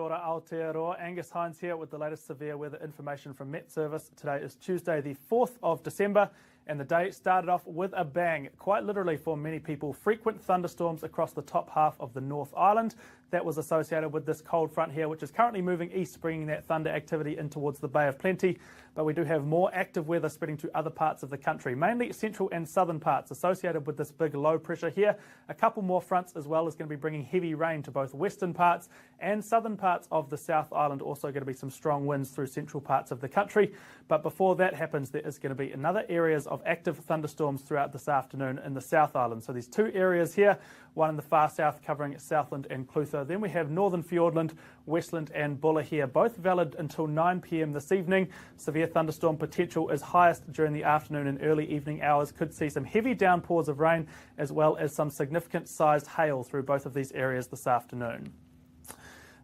Kia ora Aotearoa. Angus Hines here with the latest severe weather information from Met Service. Today is Tuesday the 4th of December and the day started off with a bang, quite literally for many people. Frequent thunderstorms across the top half of the North Island. That was associated with this cold front here, which is currently moving east, bringing that thunder activity in towards the Bay of Plenty. But we do have more active weather spreading to other parts of the country, mainly central and southern parts, associated with this big low pressure here. A couple more fronts as well is going to be bringing heavy rain to both western parts and southern parts of the South Island. Also going to be some strong winds through central parts of the country. But before that happens, there is going to be another areas of active thunderstorms throughout this afternoon in the South Island. So these two areas here, one in the far south covering Southland and Clutha. Then we have Northern Fiordland, Westland and Buller here, both valid until 9 p.m. this evening. Severe thunderstorm potential is highest during the afternoon and early evening hours. Could see some heavy downpours of rain as well as some significant sized hail through both of these areas this afternoon.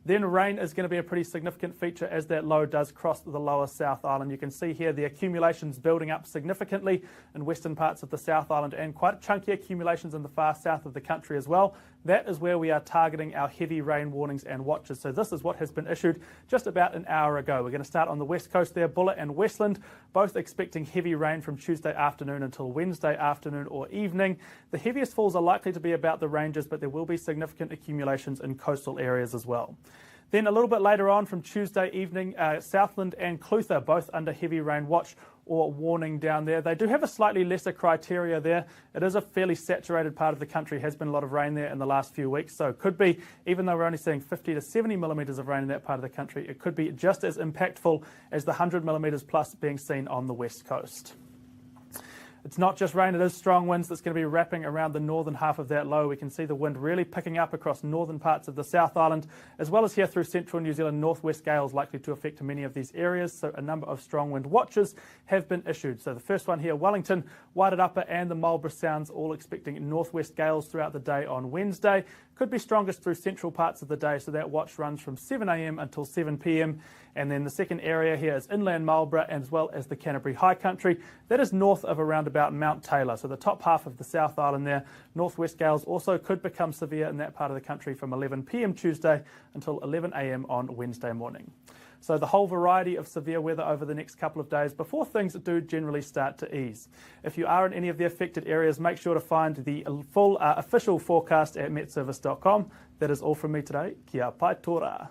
Then rain is going to be a pretty significant feature as that low does cross the lower South Island. You can see here the accumulations building up significantly in western parts of the South Island and quite chunky accumulations in the far south of the country as well. That is where we are targeting our heavy rain warnings and watches. So this is what has been issued just about an hour ago. We're going to start on the west coast there, Buller and Westland, both expecting heavy rain from Tuesday afternoon until Wednesday afternoon or evening. The heaviest falls are likely to be about the ranges, but there will be significant accumulations in coastal areas as well. Then a little bit later on from Tuesday evening, Southland and Clutha both under heavy rain watch or warning down there. They do have a slightly lesser criteria there. It is a fairly saturated part of the country, has been a lot of rain there in the last few weeks, so it could be, even though we're only seeing 50 to 70 millimetres of rain in that part of the country, it could be just as impactful as the 100 millimetres plus being seen on the west coast. It's not just rain, it is strong winds that's going to be wrapping around the northern half of that low. We can see the wind really picking up across northern parts of the South Island, as well as here through central New Zealand. Northwest gales likely to affect many of these areas, so a number of strong wind watches have been issued. So the first one here, Wellington, Wairarapa and the Marlborough Sounds all expecting northwest gales throughout the day on Wednesday. Could be strongest through central parts of the day, so that watch runs from 7 a.m. until 7 p.m. And then the second area here is inland Marlborough as well as the Canterbury High Country. That is north of around about Mount Taylor, so the top half of the South Island there. Northwest gales also could become severe in that part of the country from 11 p.m. Tuesday until 11 a.m. on Wednesday morning. So the whole variety of severe weather over the next couple of days before things do generally start to ease. If you are in any of the affected areas, make sure to find the full official forecast at metservice.com. That is all from me today. Kia pai tōra.